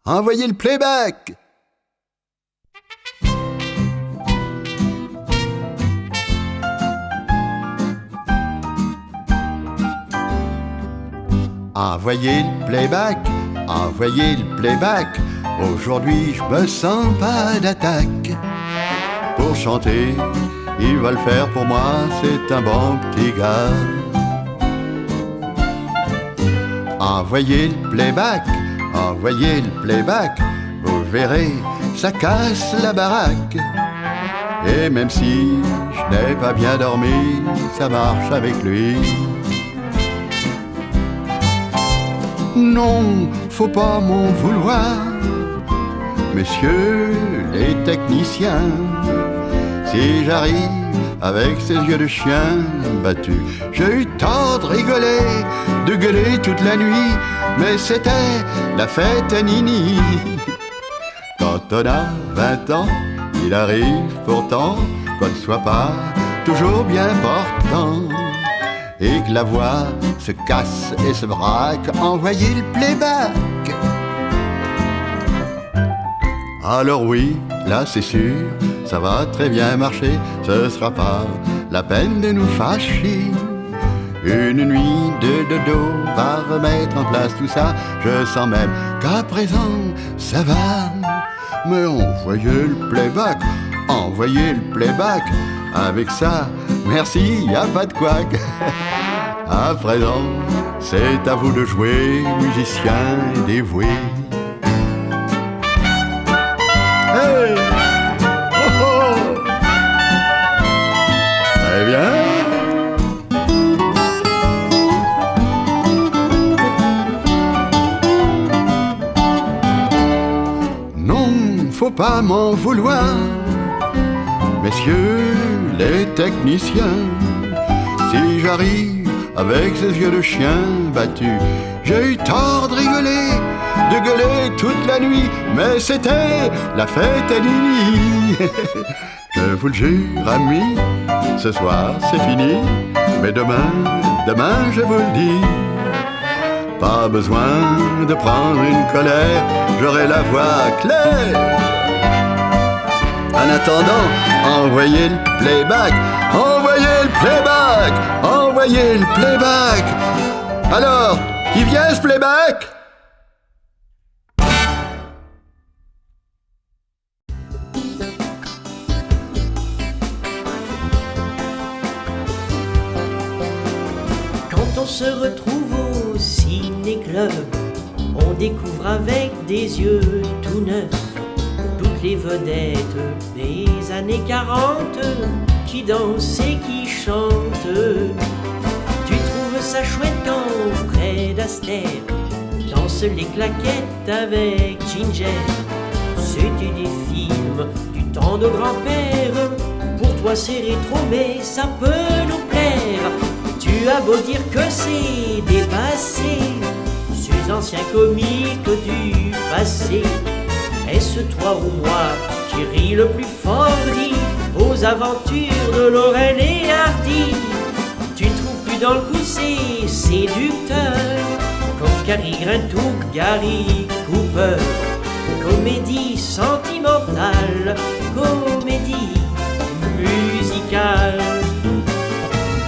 Envoyez le playback! Envoyez le playback, envoyez le playback. Aujourd'hui je me sens pas d'attaque. Pour chanter, il va le faire pour moi, c'est un bon petit gars. Envoyez le playback, envoyez le playback. Vous verrez, ça casse la baraque. Et même si je n'ai pas bien dormi, ça marche avec lui. Non, faut pas m'en vouloir, messieurs les techniciens. Si j'arrive avec ces yeux de chien battus, j'ai eu tort de rigoler, de gueuler toute la nuit, mais c'était la fête à Nini. Quand on a 20 ans, il arrive pourtant qu'on ne soit pas toujours bien portant, et que la voix se casse et se braque. Envoyez le playback. Alors oui, là c'est sûr, ça va très bien marcher. Ce sera pas la peine de nous fâcher. Une nuit de dodo va remettre en place tout ça. Je sens même qu'à présent ça va. Mais envoyez le playback, envoyez le playback. Avec ça, merci, y a pas de couac. À présent, c'est à vous de jouer, musiciens dévoués. Hey! Oh oh! Très bien. Non, faut pas m'en vouloir, messieurs les techniciens. Si j'arrive avec ses yeux de chien battus, j'ai eu tort de rigoler, de gueuler toute la nuit, mais c'était la fête à Nini. Je vous le jure, amis, ce soir c'est fini, mais demain je vous le dis. Pas besoin de prendre une colère, j'aurai la voix claire. En attendant, envoyez le playback, envoyez le playback, envoyez le playback. Alors, il vient ce playback? Quand on se retrouve au ciné-club, on découvre avec des yeux tout neufs toutes les vedettes des années 40 qui dansent et qui chantent. Tu trouves ça chouette quand Fred Astaire danse les claquettes avec Ginger. C'était des films du temps de grand-père. Pour toi c'est rétro mais ça peut nous plaire. Tu as beau dire que c'est dépassé, ces anciens comiques du passé. Est-ce toi ou moi qui rit le plus fort, dit aux aventures de Laurel et Hardy? Tu ne trouves plus dans le coup ces séducteurs comme Cary Grant ou Gary Cooper. Comédie sentimentale, comédie musicale.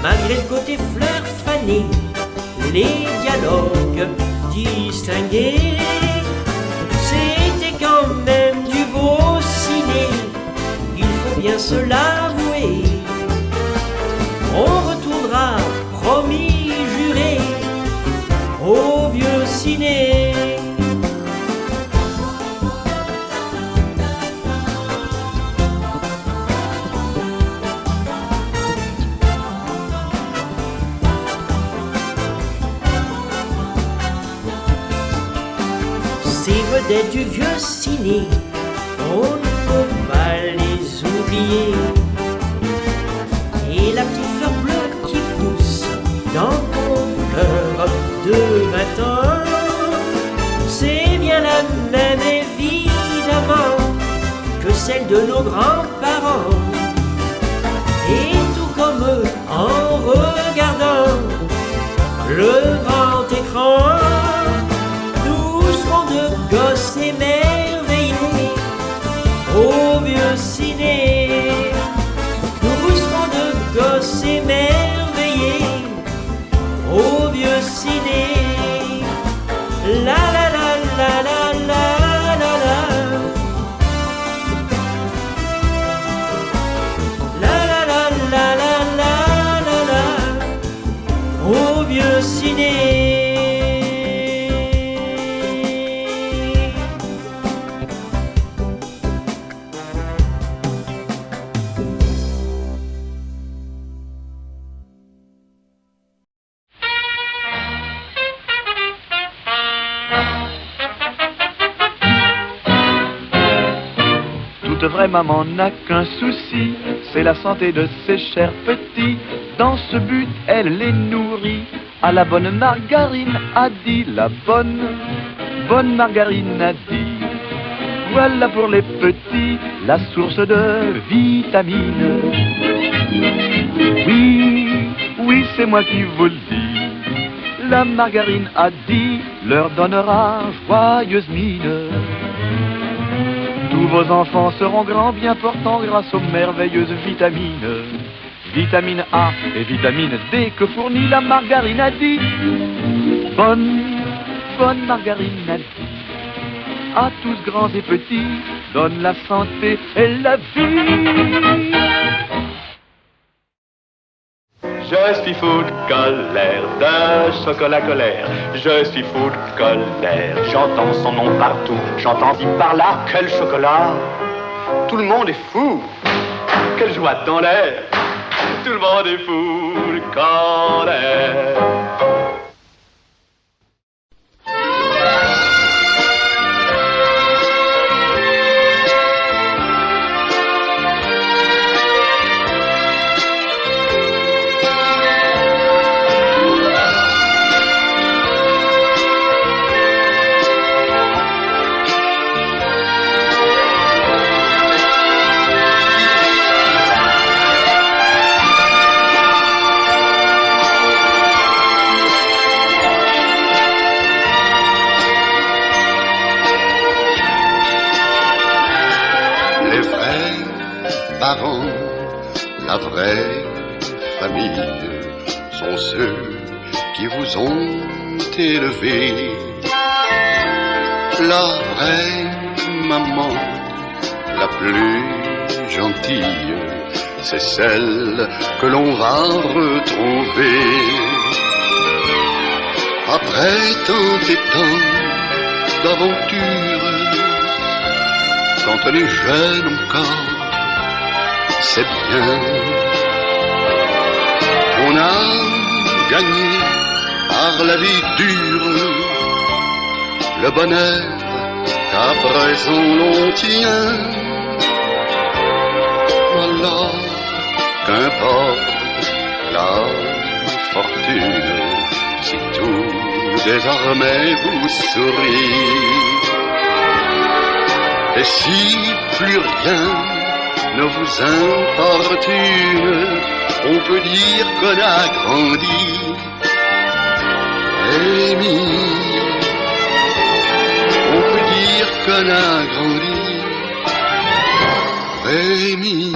Malgré le côté fleur fanée, les dialogues distingués, c'était quand même du beau ciné, il faut bien se l'avouer. On retournera, promis, juré, au vieux ciné. Ces vedettes du vieux ciné, on ne peut pas les oublier. Et la petite fleur bleue qui pousse dans ton cœur de 20 ans, c'est bien la même évidemment que celle de nos grands-parents. Et tout comme eux, en regardant le grand écran, nous serons de gosses et mères Toute vraie maman n'a qu'un souci, c'est la santé de ses chers petits. Dans ce but, elle les nourrit à la bonne margarine, a dit la bonne margarine a dit. Voilà pour les petits la source de vitamines. Oui, c'est moi qui vous le dis. La margarine a dit leur donnera joyeuse mine. Tous vos enfants seront grands, bien portants grâce aux merveilleuses vitamines. Vitamine A et vitamine D que fournit la margarine a dit. Bonne margarine a dit. À tous grands et petits, donne la santé et la vie. Je suis fou de colère, de chocolat colère. Je suis fou de colère, j'entends son nom partout. J'entends dit par là, quel chocolat. Tout le monde est fou, quelle joie dans l'air. Tout le monde est fou de colère. Parents, la vraie famille sont ceux qui vous ont élevé. La vraie maman, la plus gentille, c'est celle que l'on va retrouver. Après tant et tant d'aventures, quand on est jeune encore, c'est bien. On a gagné par la vie dure le bonheur qu'à présent l'on tient. Alors qu'importe la fortune, si tout désormais vous sourit. Et si plus rien ne vous importune, on peut dire qu'on a grandi. Rémi, on peut dire qu'on a grandi. Rémi.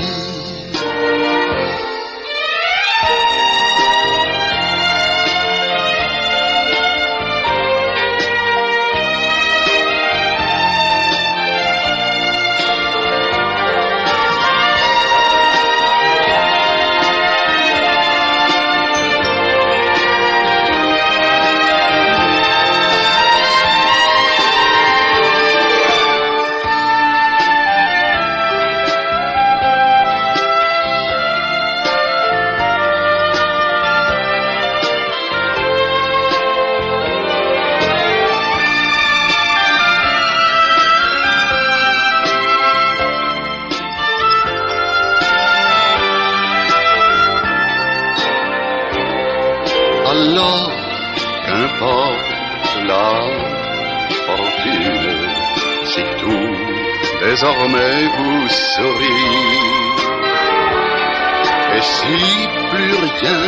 Alors qu'importe la fortune, si tout désormais vous sourit. Et si plus rien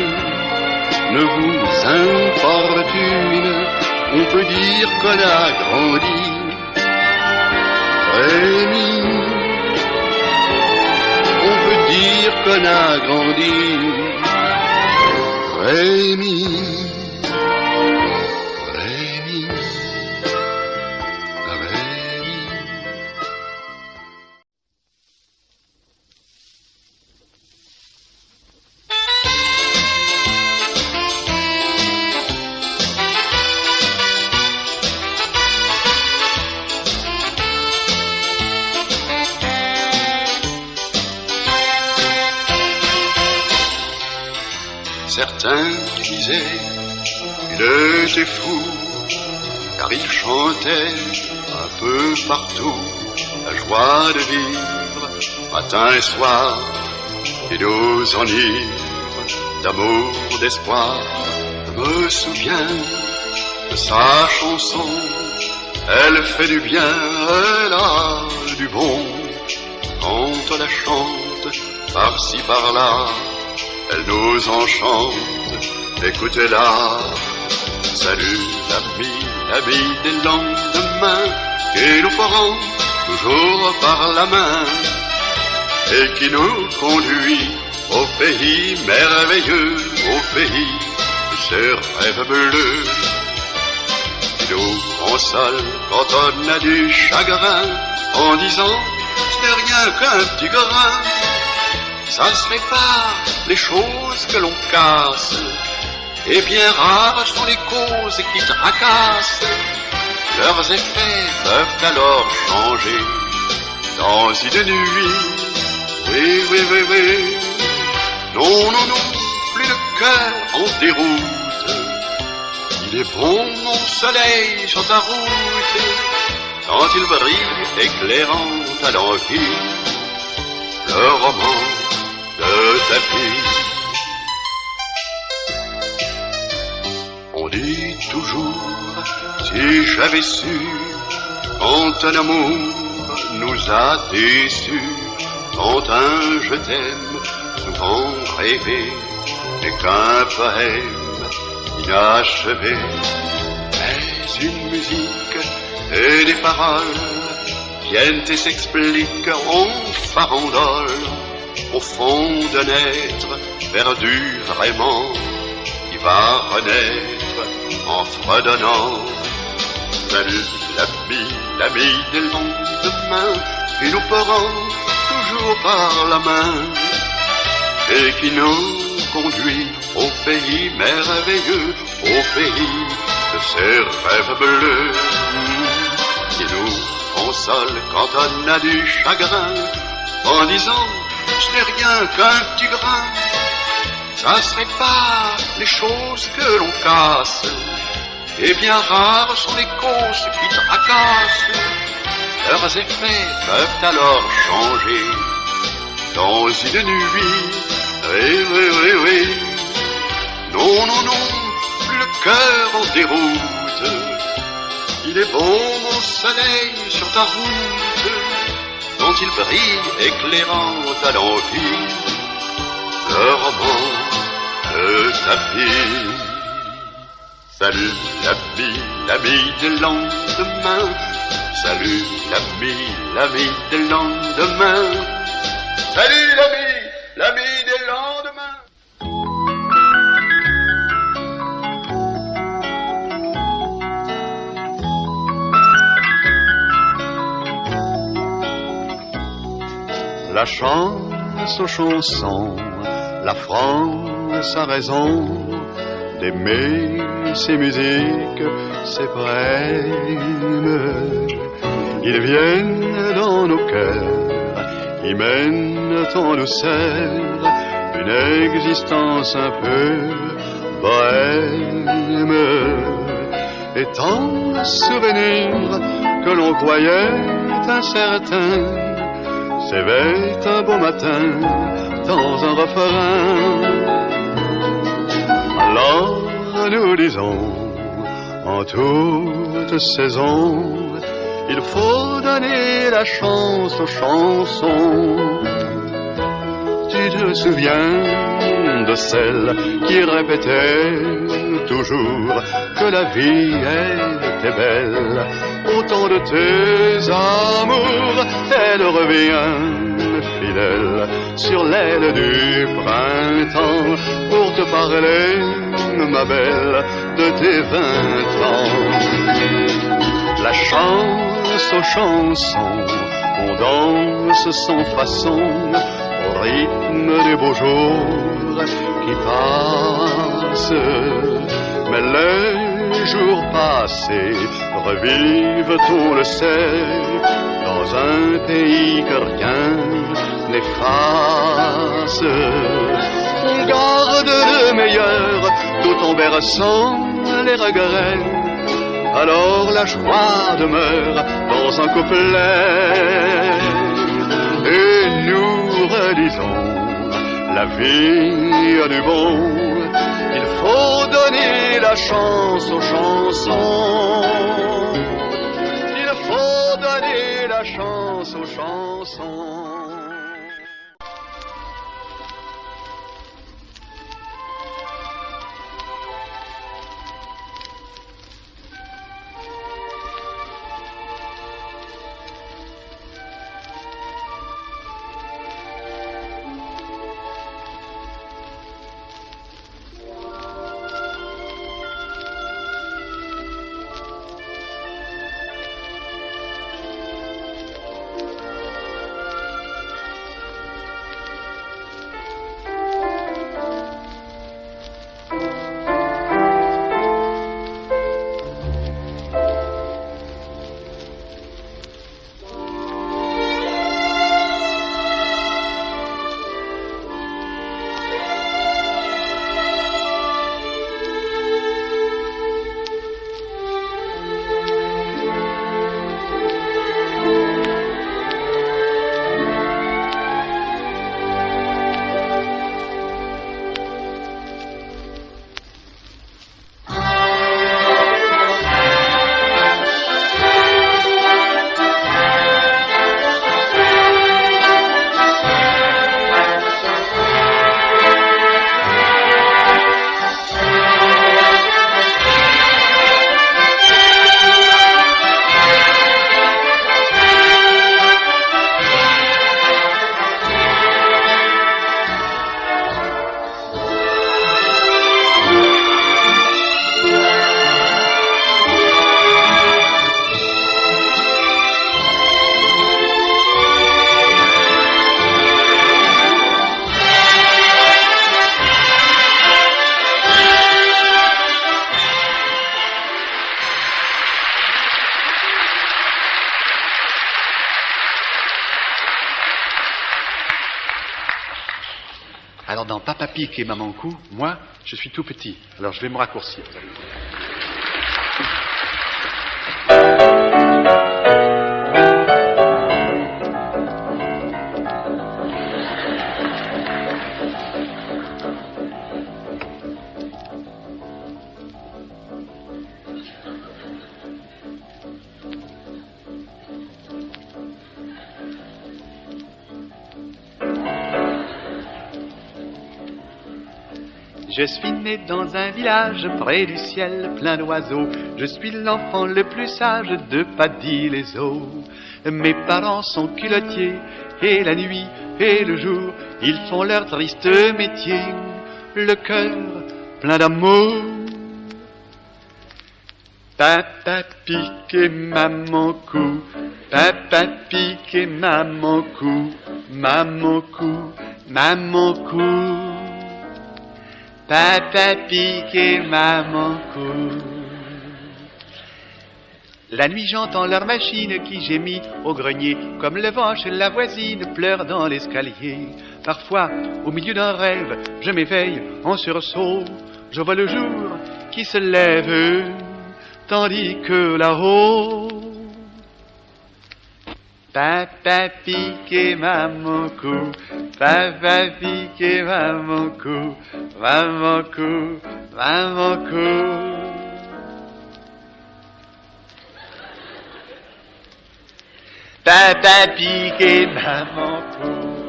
ne vous importune, on peut dire qu'on a grandi. Rémi, on peut dire qu'on a grandi. Rémi, Rémi, Rémi. Certains disaient qu'il était fou, car il chantait peu partout la joie de vivre, matin et soir, et nous enivre d'amour, d'espoir. Je me souviens de sa chanson, elle fait du bien, elle a du bon. Quand on la chante, par-ci par-là, elle nous enchante, écoutez-la. Salut l'ami des lendemains, qui nous feront toujours par la main, et qui nous conduit au pays merveilleux, au pays de ses rêves bleus. Qui nous console quand on a du chagrin, en disant ce n'est rien qu'un petit grain. Ça se répare les choses que l'on casse, et bien rares sont les causes qui tracassent. Leurs effets peuvent alors changer dans une nuit. Oui, oui, oui, oui. Non, non, non, plus le cœur en déroute. Il est bon, mon soleil, sur ta route, quand il brille, éclairant à l'envie le roman de ta vie. On dit toujours, si j'avais su, quand un amour nous a déçus, quand un je t'aime souvent rêvé n'est qu'un poème inachevé. Mais une musique et des paroles viennent et s'expliquent en farandole, au fond d'un être perdu vraiment, qui va renaître en fredonnant. Salut l'ami des lendemains, qui nous prend toujours par la main, et qui nous conduit au pays merveilleux, au pays de ses rêves bleus, qui nous console quand on a du chagrin, en disant ce n'est rien qu'un petit grain. Ça se répare les choses que l'on casse, et bien rares sont les causes qui tracassent. Leurs effets peuvent alors changer dans une nuit. Oui, oui, oui, oui. Non, non, non, plus le cœur en déroute. Il est bon, mon soleil, sur ta route, quand il brille, éclairant à l'envie le roman de ta vie. Salut l'ami des lendemains. Salut l'ami des lendemains. Salut l'ami des lendemains. La chance aux chansons, la France a raison d'aimer ces musiques, ces poèmes. Ils viennent dans nos cœurs, ils mènent en douceur une existence un peu bohème. Et tant de souvenirs que l'on croyait incertains s'éveille un beau matin dans un refrain. Alors nous disons en toute saison, il faut donner la chance aux chansons. Tu te souviens de celle qui répétait toujours que la vie était belle? Au temps de tes amours, elle revient fidèle sur l'aile du printemps pour te parler, ma belle, de tes 20 ans. La chance aux chansons, on danse sans façon au rythme des beaux jours qui passent. Mais les jours passés revivent, on le sait, dans un pays que rien n'efface. On garde le meilleur tout en berçant les regrets alors la joie demeure dans un couplet. Et nous relisons la vie a du bon. Il faut donner la chance aux chansons. Il faut donner la chance aux chansons. Alors dans Papa Pique et Maman Cou, moi, je suis tout petit. Alors je vais me raccourcir. Je suis né dans un village près du ciel plein d'oiseaux. Je suis l'enfant le plus sage de Paddy-les-Eaux. Mes parents sont culottiers et la nuit et le jour, ils font leur triste métier, le cœur plein d'amour. Papa Pique et Maman Cou, Papa Pique et Maman Cou, Maman Cou, Maman Cou. Papa Pique et Maman Cou. La nuit j'entends leur machine qui gémit au grenier, comme le vent chez la voisine pleure dans l'escalier. Parfois, au milieu d'un rêve, je m'éveille en sursaut. Je vois le jour qui se lève, tandis que là-haut, Papa Pique et Maman Cou, Papa Pique et Maman Cou, Maman Cou, Maman Cou. Papa Pique et Maman Cou.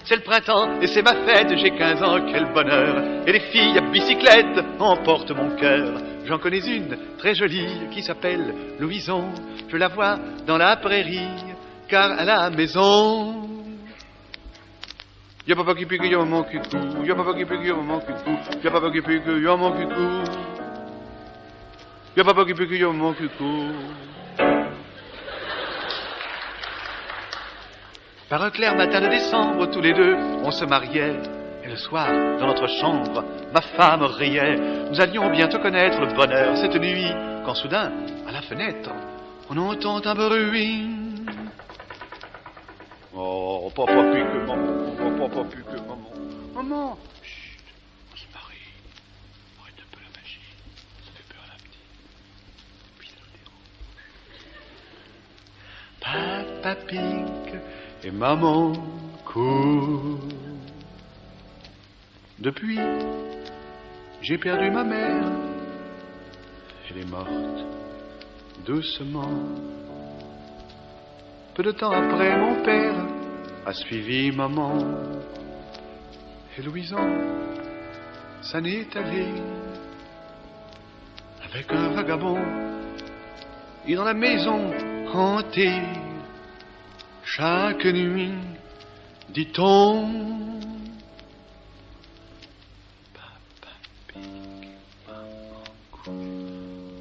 C'est le printemps et c'est ma fête, j'ai 15 ans, quel bonheur. Et les filles à bicyclette emportent mon cœur. J'en connais une très jolie qui s'appelle Louison. Je la vois dans la prairie, car à la maison. Y'a papa qui pique, y'a maman qui cou. Y'a papa qui pique, y'a maman qui cou. Y'a papa qui pique, y'a maman qui cou. Y'a papa qui pique, y'a maman qui cou. Par un clair matin de décembre, tous les deux, on se mariait. Et le soir, dans notre chambre, ma femme riait. Nous allions bientôt connaître le bonheur cette nuit, quand soudain, à la fenêtre, on entend un bruit. Oh, papa pique maman, papa pique maman. Maman, chut, on se marie. Arrête un peu la magie, ça fait peur à la petite. Papa Pig et Maman court. Depuis, j'ai perdu ma mère. Elle est morte doucement. Peu de temps après, mon père a suivi maman. Et Louison s'en est allé avec un vagabond. Et dans la maison hantée, chaque nuit, dit-on, Papa Pig, Maman court,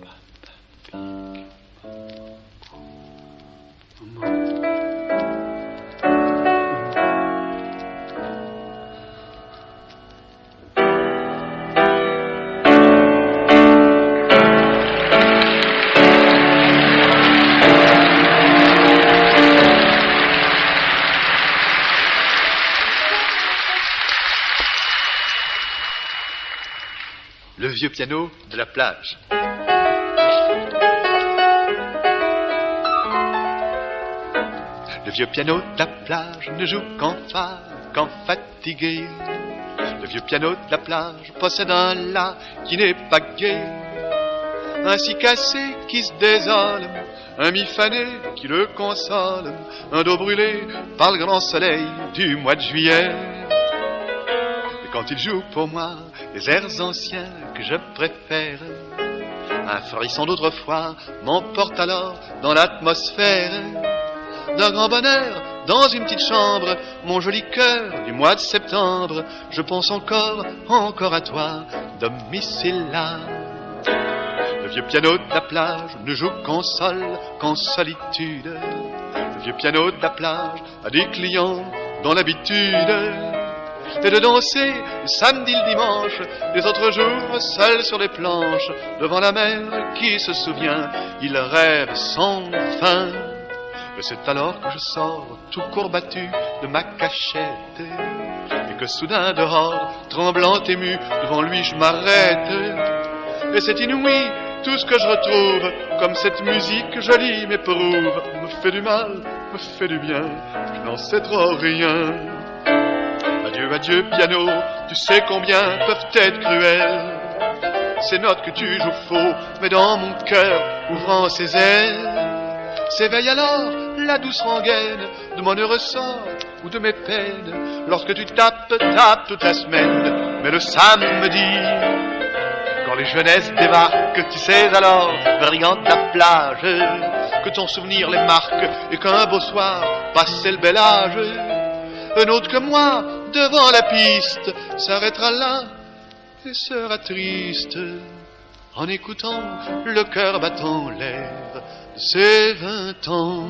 Papa Pig, Maman court. Le vieux piano de la plage. Le vieux piano de la plage ne joue qu'en fatigué. Le vieux piano de la plage possède un la qui n'est pas gai. Un si cassé qui se désole, un mi fané qui le console, un dos brûlé par le grand soleil du mois de juillet. Quand il joue pour moi les airs anciens que je préfère, un frisson d'autrefois m'emporte alors dans l'atmosphère d'un grand bonheur dans une petite chambre. Mon joli cœur du mois de septembre, je pense encore à toi, domicile là. Le vieux piano de la plage ne joue qu'en sol, qu'en solitude. Le vieux piano de la plage a des clients dont l'habitude et de danser le samedi, le dimanche, les autres jours, seul sur les planches, devant la mer qui se souvient, il rêve sans fin. Et c'est alors que je sors tout courbattu de ma cachette, et que soudain dehors, tremblant, ému, devant lui je m'arrête. Et c'est inouï tout ce que je retrouve, comme cette musique jolie m'éprouve, me fait du mal, me fait du bien, je n'en sais trop rien. Adieu, adieu, piano, tu sais combien peuvent être cruelles ces notes que tu joues faux, mais dans mon cœur, ouvrant ses ailes, s'éveille alors la douce rengaine de mon heureux sort ou de mes peines, lorsque tu tapes toute la semaine, mais le samedi, quand les jeunesses débarquent, tu sais alors, brigand de la plage, que ton souvenir les marque, et qu'un beau soir, passé le bel âge, un autre que moi, devant la piste, s'arrêtera là et sera triste, en écoutant le cœur battant l'air de ses 20 ans.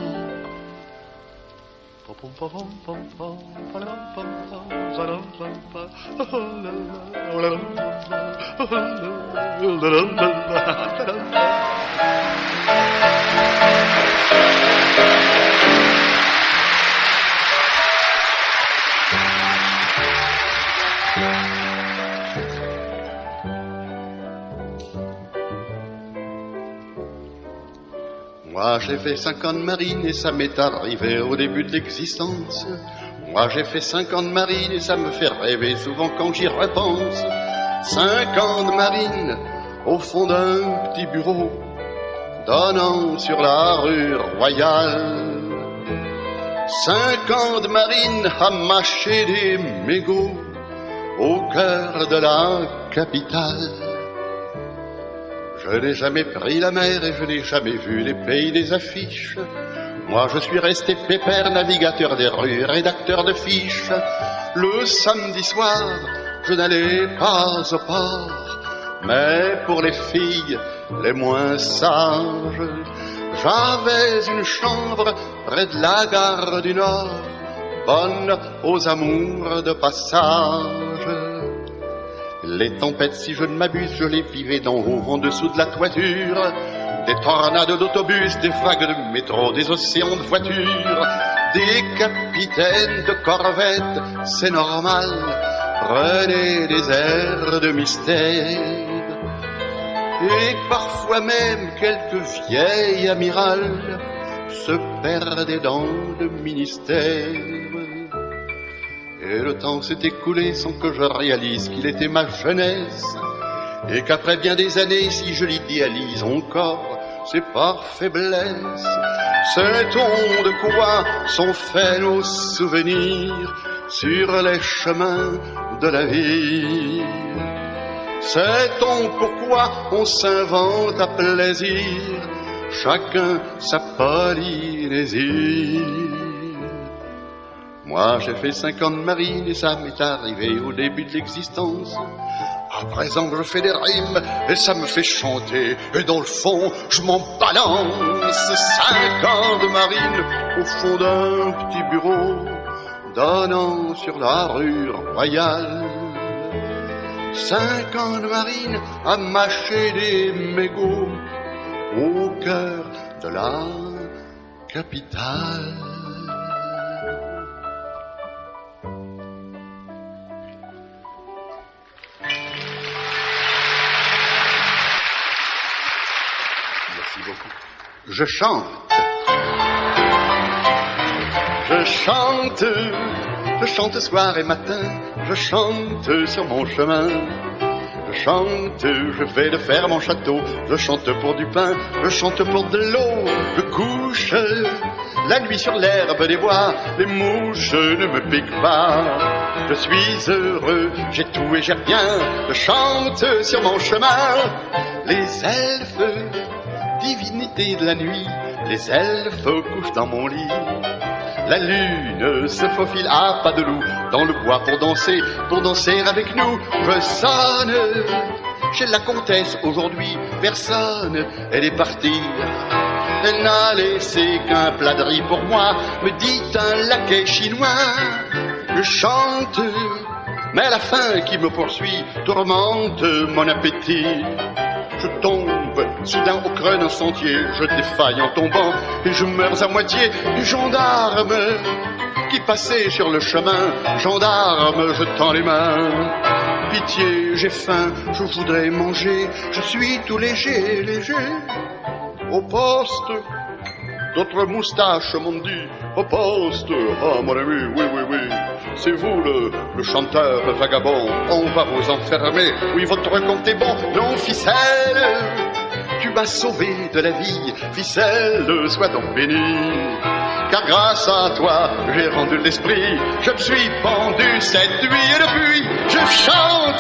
Moi j'ai fait 5 ans de marine et ça m'est arrivé au début de l'existence. Moi j'ai fait 5 ans de marine et ça me fait rêver souvent quand j'y repense. 5 ans de marine au fond d'un petit bureau donnant sur la rue Royale. 5 ans de marine à mâcher des mégots au cœur de la capitale. Je n'ai jamais pris la mer et je n'ai jamais vu les pays des affiches. Moi je suis resté pépère, navigateur des rues, rédacteur de fiches. Le samedi soir, je n'allais pas au port, mais pour les filles les moins sages, j'avais une chambre près de la gare du Nord, bonne aux amours de passage. Les tempêtes, si je ne m'abuse, je les vivais d'en haut, en dessous de la toiture. Des tornades d'autobus, des vagues de métro, des océans de voitures, des capitaines de corvettes, c'est normal, prenaient des airs de mystère. Et parfois même quelques vieilles amirales se perdait dans le ministère. Et le temps s'est écoulé sans que je réalise qu'il était ma jeunesse. Et qu'après bien des années, si je l'idéalise encore, c'est par faiblesse. Sait-on de quoi sont faits nos souvenirs sur les chemins de la vie? Sait-on pourquoi on s'invente à plaisir chacun sa Polynésie? Moi j'ai fait 5 ans de marine et ça m'est arrivé au début de l'existence. À présent je fais des rimes et ça me fait chanter. Et dans le fond je m'en balance. 5 ans de marine au fond d'un petit bureau donnant sur la rue Royale. 5 ans de marine à mâcher des mégots au cœur de la capitale. Merci beaucoup. Je chante. Je chante soir et matin, je chante sur mon chemin. Je chante, je vais de faire mon château, je chante pour du pain, je chante pour de l'eau. Je couche la nuit sur l'herbe des bois, les mouches ne me piquent pas. Je suis heureux, j'ai tout et j'ai rien, je chante sur mon chemin. Les elfes, divinités de la nuit, les elfes couchent dans mon lit. La lune se faufile à pas de loup dans le bois pour danser avec nous. Je sonne chez la comtesse aujourd'hui, personne, elle est partie. Elle n'a laissé qu'un plat de riz pour moi, me dit un laquais chinois. Je chante, mais à la faim qui me poursuit tourmente mon appétit. Je tombe soudain au creux d'un sentier, je défaille en tombant et je meurs à moitié du gendarme qui passait sur le chemin. Gendarme, je tends les mains. Pitié, j'ai faim, je voudrais manger, je suis tout léger, léger. Au poste, d'autres moustaches m'ont dit, au poste, ah mon ami, oui, oui, oui, c'est vous le chanteur vagabond, on va vous enfermer, oui, votre compte est bon, non, ficelle, tu m'as sauvé de la vie, ficelle, sois donc béni, car grâce à toi, j'ai rendu l'esprit, je me suis pendu cette nuit et depuis, je chante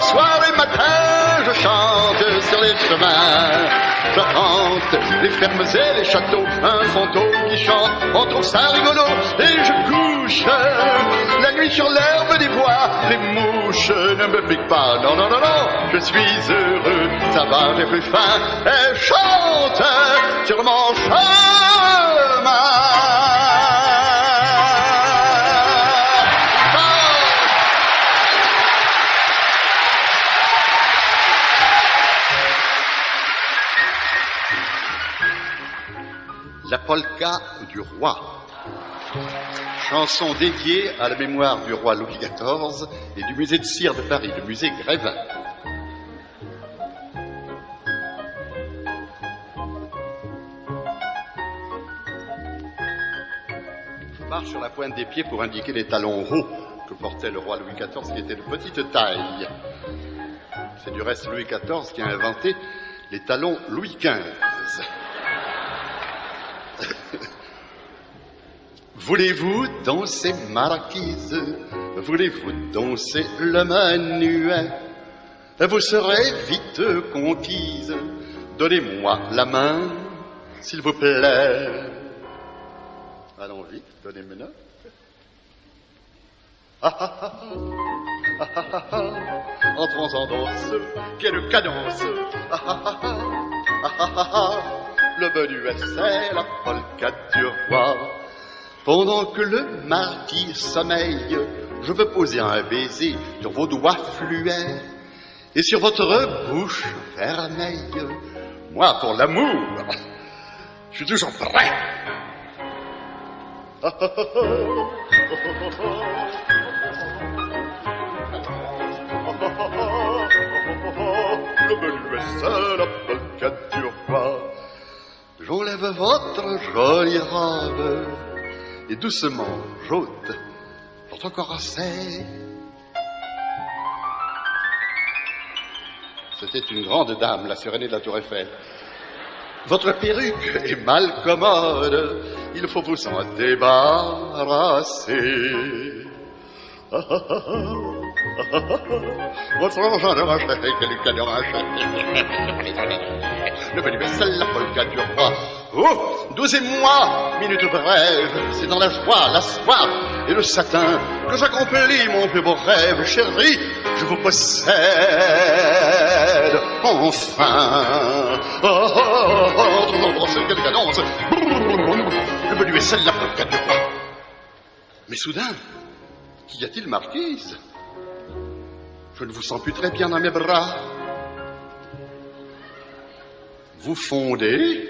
soir et matin, je chante sur les chemins, je hante les fermes et les châteaux, un fantôme qui chante, on trouve ça rigolo, et je couche la nuit sur l'herbe des bois, les mouches ne me piquent pas, non, non, non, non, je suis heureux, ça va, j'ai plus faim, et chante sur mon chemin. La polka du roi. Chanson dédiée à la mémoire du roi Louis XIV et du musée de cire de Paris, le musée Grévin. Je marche sur la pointe des pieds pour indiquer les talons hauts que portait le roi Louis XIV, qui était de petite taille. C'est du reste Louis XIV qui a inventé les talons Louis XV. Voulez-vous danser marquise? Voulez-vous danser le menuet? Vous serez vite conquise. Donnez-moi la main, s'il vous plaît. Allons vite, donnez-moi la main. Ah ah ah, ah ah ah ah, entrons en danse, quelle cadence. Ah ah ah ah, ah ah ah ah, le menuet c'est la polka du roi. Pendant que le marquis sommeille, je veux poser un baiser sur vos doigts fluets et sur votre bouche vermeille. Moi, pour l'amour, je suis toujours prêt. Le menuet c'est la polka du roi. j'enlève votre jolie robe et doucement j'ôte votre corset. C'était une grande dame, la sœur aînée de la Tour Eiffel. Votre perruque est mal commode, il faut vous en débarrasser. Votre argent de rachet, quel cas de rachet. Le petit vaisselle, la polka du roi. Oh, 12 mois, minute brève, c'est dans la joie, la soif et le satin que j'accomplis mon plus beau rêve. Chérie, je vous possède, enfin. Oh, oh, oh, c'est quelle cadence. Le petit vaisselle, la polka du roi. Mais soudain, qu'y a-t-il, marquise? Je ne vous sens plus très bien dans mes bras. Vous fondez?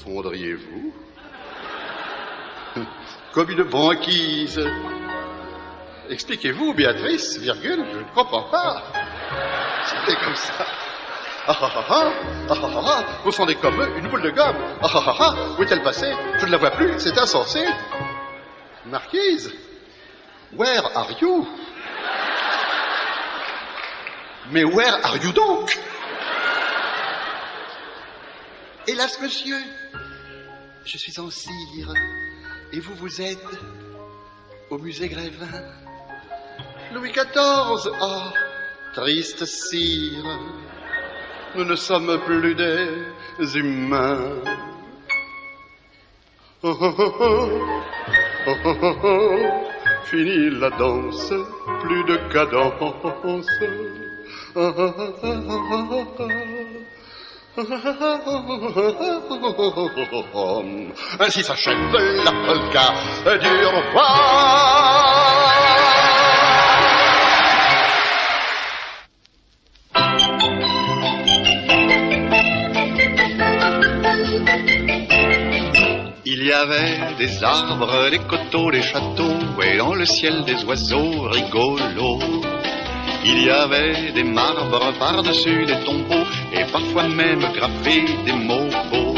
Fondriez-vous? Comme une banquise. Expliquez-vous, Béatrice, virgule, je ne comprends pas. C'était comme ça. Ah ah ah ah, ah ah ah, vous fondez comme une boule de gomme. Ah ah ah ah, où est-elle passée? Je ne la vois plus, c'est insensé. Marquise, where are you? Mais where are you donc? Hélas, monsieur, je suis en cire, et vous, vous êtes au musée Grévin. Louis XIV, oh, triste cire, nous ne sommes plus des humains. Oh, oh, oh, oh. Oh, oh, oh, oh. Fini la danse, plus de cadence. Oh, oh, oh, oh, oh. Ainsi s'achève la polka du roi. Il y avait des arbres, des coteaux, des châteaux, et dans le ciel des oiseaux rigolos. Il y avait des marbres par-dessus des tombeaux, et parfois même gravés des mots beaux.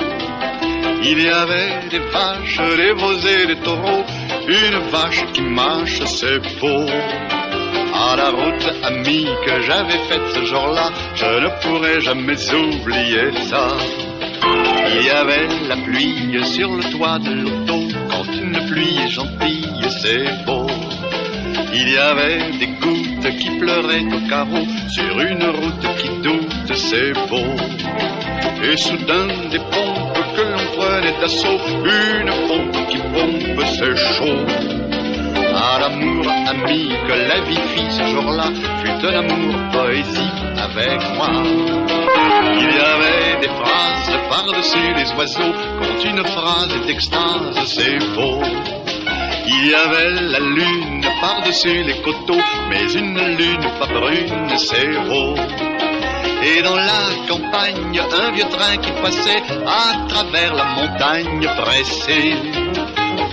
Il y avait des vaches, des veaux et des taureaux, une vache qui mâche, c'est beau. À la route amie que j'avais faite ce jour-là, je ne pourrai jamais oublier ça. Il y avait la pluie sur le toit de l'auto, quand une pluie est gentille, c'est beau. Il y avait des gouttes qui pleuraient au carreau, sur une route qui doute, c'est beau. Et soudain des pompes que l'on prenait d'assaut, une pompe qui pompe, c'est chaud. À l'amour ami que la vie fit ce jour-là, fut de l'amour poésie avec moi. Il y avait des phrases par-dessus les oiseaux, quand une phrase est extase, c'est beau. Il y avait la lune par-dessus les coteaux, mais une lune pas brune, c'est beau. Et dans la campagne, un vieux train qui passait à travers la montagne pressée.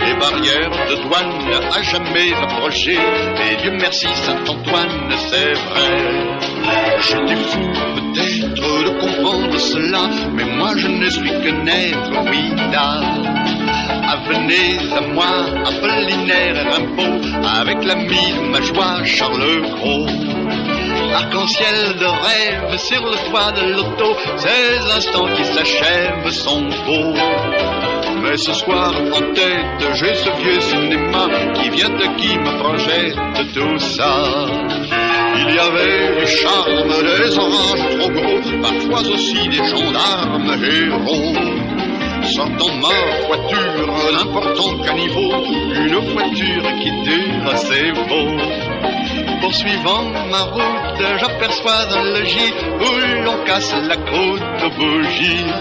Les barrières de douane à jamais approchées, et Dieu merci Saint-Antoine, c'est vrai. J'étais fou peut-être de comprendre cela, mais moi je ne suis qu'un être, oui, là. Venez à moi, Apollinaire et Rimbaud, avec l'ami de ma joie, Charles Cros. Arc-en-ciel de rêve sur le toit de l'auto, ces instants qui s'achèvent sont beaux. Mais ce soir en tête, j'ai ce vieux cinéma qui vient de qui me projette tout ça. Il y avait du charme, des oranges trop gros, parfois aussi des gendarmes héros. Sortant ma voiture, l'important caniveau, une voiture qui dure, c'est beau. Poursuivant ma route, j'aperçois un logis où l'on casse la croûte aux bougies.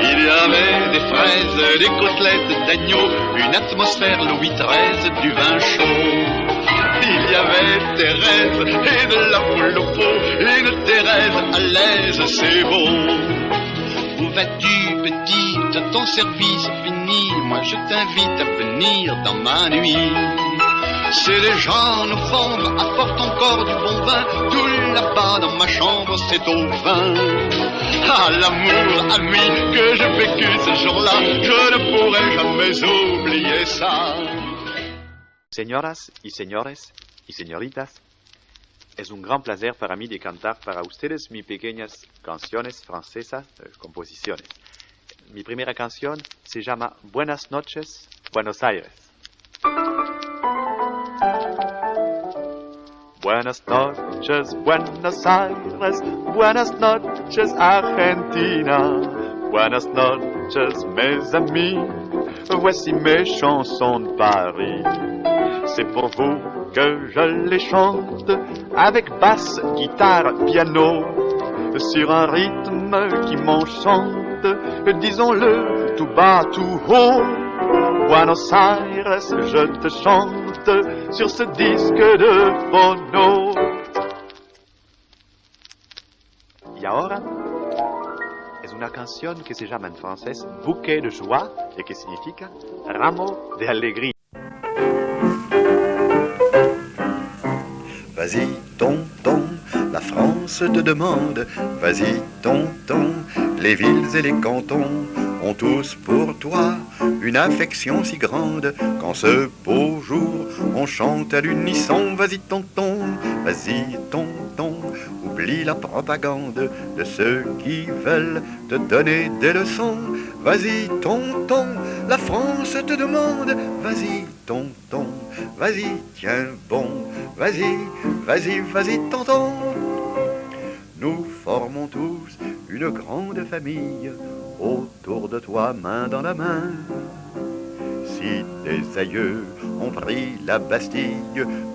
Il y avait des fraises, des côtelettes d'agneau, une atmosphère Louis XIII, du vin chaud. Il y avait Thérèse et de la poule au pot, une Thérèse à l'aise, c'est beau. Où vas-tu, petite, ton service fini, moi je t'invite à venir dans ma nuit. C'est les gens novembre apportent encore du bon vin, tout là-bas dans ma chambre c'est au vin. Ah, l'amour, ami, que j'ai vécu ce jour-là, je ne pourrai jamais oublier ça. Señoras y señores y señoritas, es un gran placer para mí de cantar para ustedes mis pequeñas canciones francesas, composiciones. Mi primera canción se llama Buenas noches, Buenos Aires. Buenas noches, Buenos Aires, buenas noches, Argentina, buenas noches, mes amis, voici mes chansons de Paris. C'est pour vous que je les chante, avec basse, guitare, piano, sur un rythme qui m'enchante, disons-le tout bas, tout haut. Buenos Aires, je te chante sur ce disque de phono. Y ahora es una canción que se llama en francés Bouquet de joie et que significa ramo de alegría. Vas-y, tonton, la France te demande. Vas-y, tonton, les villes et les cantons ont tous pour toi une affection si grande qu'en ce beau jour on chante à l'unisson. Vas-y, tonton, vas-y, tonton, oublie la propagande de ceux qui veulent te donner des leçons. Vas-y, tonton, la France te demande. Vas-y, tonton, vas-y, tiens bon. Vas-y, vas-y, vas-y, tonton. Nous formons tous une grande famille autour de toi, main dans la main. Si tes aïeux ont pris la Bastille,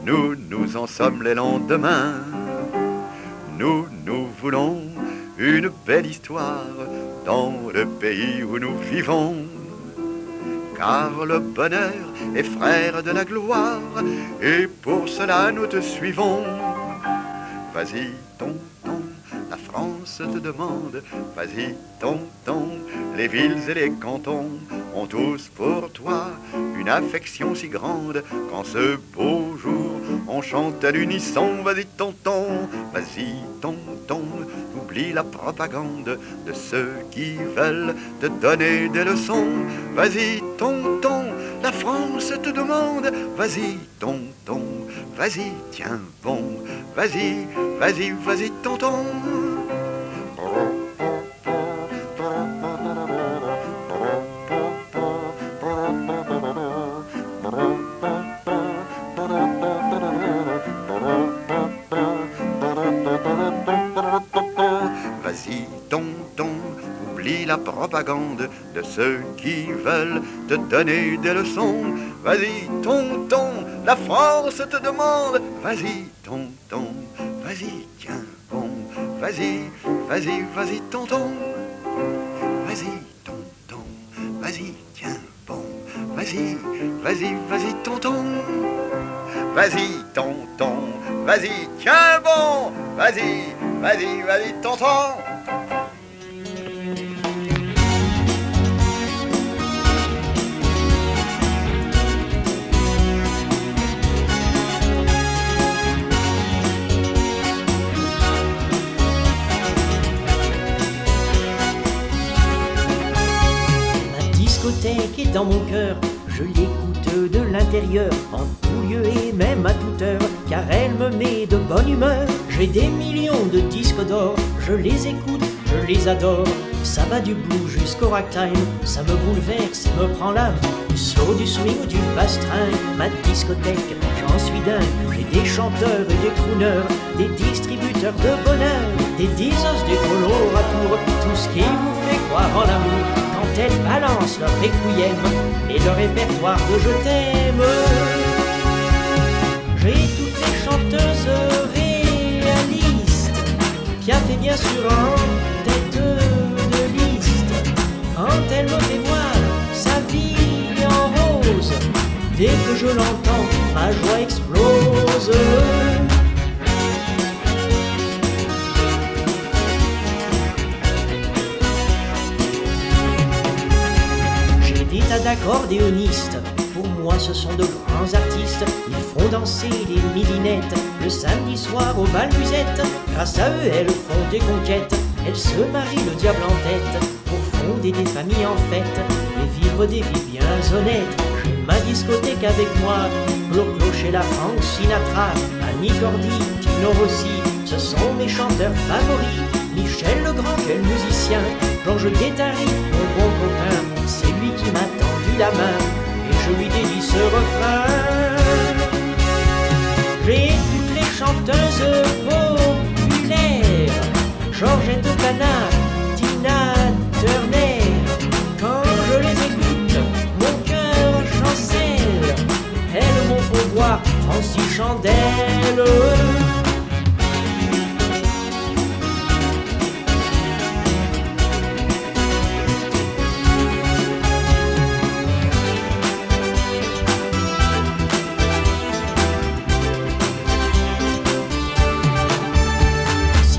nous en sommes les lendemains. Nous voulons une belle histoire dans le pays où nous vivons. Car le bonheur est frère de la gloire, et pour cela nous te suivons. Vas-y, tonton, la France te demande. Vas-y, tonton, les villes et les cantons ont tous pour toi une affection si grande qu'en ce beau jour on chante à l'unisson. Vas-y, tonton, vas-y, tonton, oublie la propagande de ceux qui veulent te donner des leçons. Vas-y, tonton, la France te demande. Vas-y, tonton, vas-y, tiens bon. Vas-y, vas-y, vas-y, tonton. Vas-y, tonton, oublie la propagande de ceux qui veulent te donner des leçons. Vas-y, tonton, la France te demande. Vas-y, tonton, vas-y, tiens bon. Vas-y, vas-y, vas-y, tonton. Vas-y, tonton, vas-y, tiens bon. Vas-y, vas-y, vas-y, tonton. Vas-y, tonton, vas-y, tiens bon. Vas-y, vas-y, vas-y, tonton. Qui est dans mon cœur, je l'écoute de l'intérieur, en tout lieu et même à toute heure, car elle me met de bonne humeur. J'ai des millions de disques d'or, je les écoute, je les adore. Ça va du blues jusqu'au ragtime, ça me bouleverse et me prend l'âme. Du slow, du swing ou du bastring, ma discothèque, j'en suis dingue. J'ai des chanteurs et des crooners, des distributeurs de bonheur, des diseurs, des coloratures, tout ce qui vous fait croire en l'amour. Quand elles balancent leur requiem et leur répertoire de je t'aime. J'ai toutes les chanteuses réalistes, Piaf est bien sûr en tête de liste. Quand elle me dévoile sa vie en rose, dès que je l'entends, ma joie explose. Tas d'accordéonistes, pour moi ce sont de grands artistes. Ils font danser les midinettes le samedi soir au bal musette. Grâce à eux elles font des conquêtes qu'elles se marient le diable en tête pour fonder des familles en fête et vivre des vies bien honnêtes. J'ai ma discothèque avec moi, Clo-Clo chez la Frank Sinatra, Annie Cordy, Tino Rossi, ce sont mes chanteurs favoris. Michel Legrand, quel musicien, Georges Guettari, mon bon copain, c'est lui qui m'a tendu la main et je lui dédie ce refrain. J'ai toutes les chanteuses populaires, Georgette Cana, Tina Turner. Quand je les écoute, mon cœur chancelle. Elles m'ont fait voir Francis Chandelle.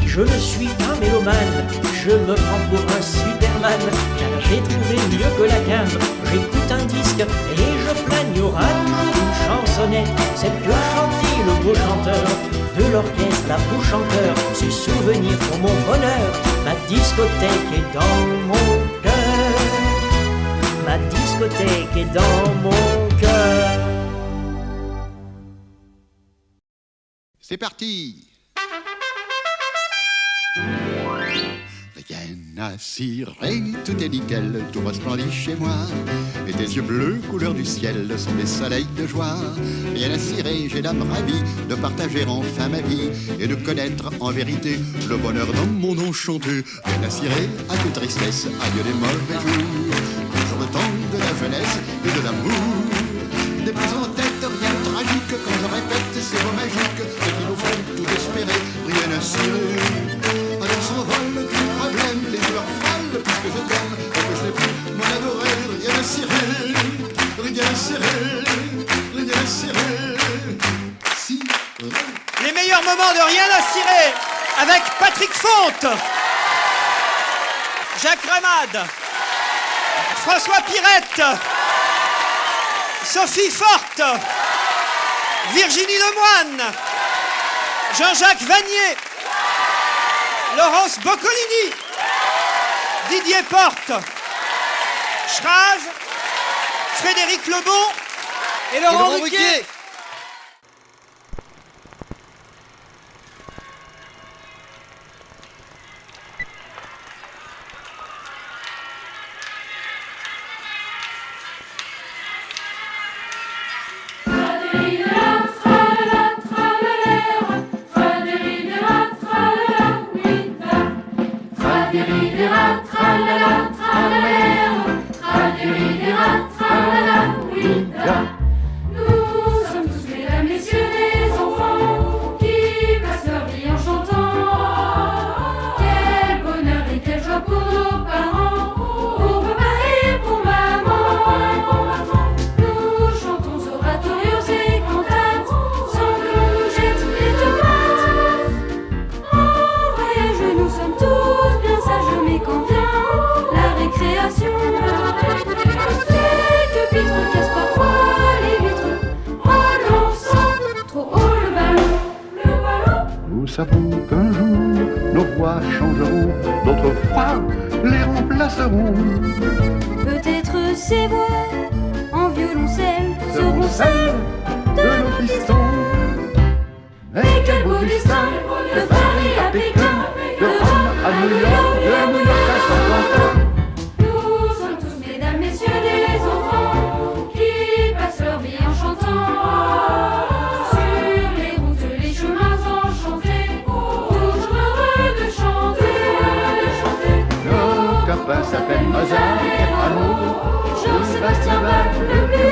Je ne suis pas mélomane, je me prends pour un Superman, car j'ai trouvé mieux que la gamme. J'écoute un disque et je plane, y aura toujours une chansonnette, celle que chantait le beau chanteur de l'orchestre, la bouche en cœur. Ces souvenirs font mon bonheur, ma discothèque est dans mon cœur. Ma discothèque est dans mon cœur. C'est parti. Rien à cirer, tout est nickel, tout resplendit chez moi. Et tes yeux bleus, couleur du ciel, sont des soleils de joie. Rien à cirer, j'ai l'âme ravie de partager enfin ma vie et de connaître en vérité le bonheur dans mon nom chanté. Rien à cirer, adieu tristesse, adieu les mauvais jours. Toujours le temps de la jeunesse et de l'amour. Des prises en tête, rien de tragique, quand je répète ces mots magiques, ce qui nous font tout espérer, rien à cirer. Alors s'envole tous les problèmes, les douleurs folles, puisque je t'aime, et que je n'ai plus mon adoré, rien à cirer, rien à cirer, rien à cirer. Si. Les meilleurs moments de Rien à cirer avec Patrick Fonte, Jacques Ramade, François Pirette, Sophie Forte, Virginie Lemoine, Jean-Jacques Vanier, Laurence Boccolini, Didier Porte, Schraz, Frédéric Lebon et Laurent Ruquier. Nous sommes tous mesdames, messieurs, des enfants qui passent leur vie en chantant. Quel bonheur et quelle joie pour nos parents, pour papa et pour maman. Nous chantons oratorios et cantates sans que l'on nous jette les tomates. En voyage nous sommes tous bien sages, mais quand vient la récréation, quelques pitres cassent parfois les vitres. Oh l'ensemble, trop haut le ballon. Nous savons qu'un jour nos voix changeront, d'autres fois les remplaceront. Peut-être ces voix en violoncelle seront celles de nos fistons. Mais quel beau destin, de Paris à Pékin, de Rome à New York, de New York à San Quentin. Nous sommes tous mesdames, messieurs, des enfants qui passent leur vie en chantant. Sur les routes, les chemins enchantés, toujours heureux de chanter. Nos copains s'appellent Mozart et Rameau, Jean-Sébastien Bach, le plus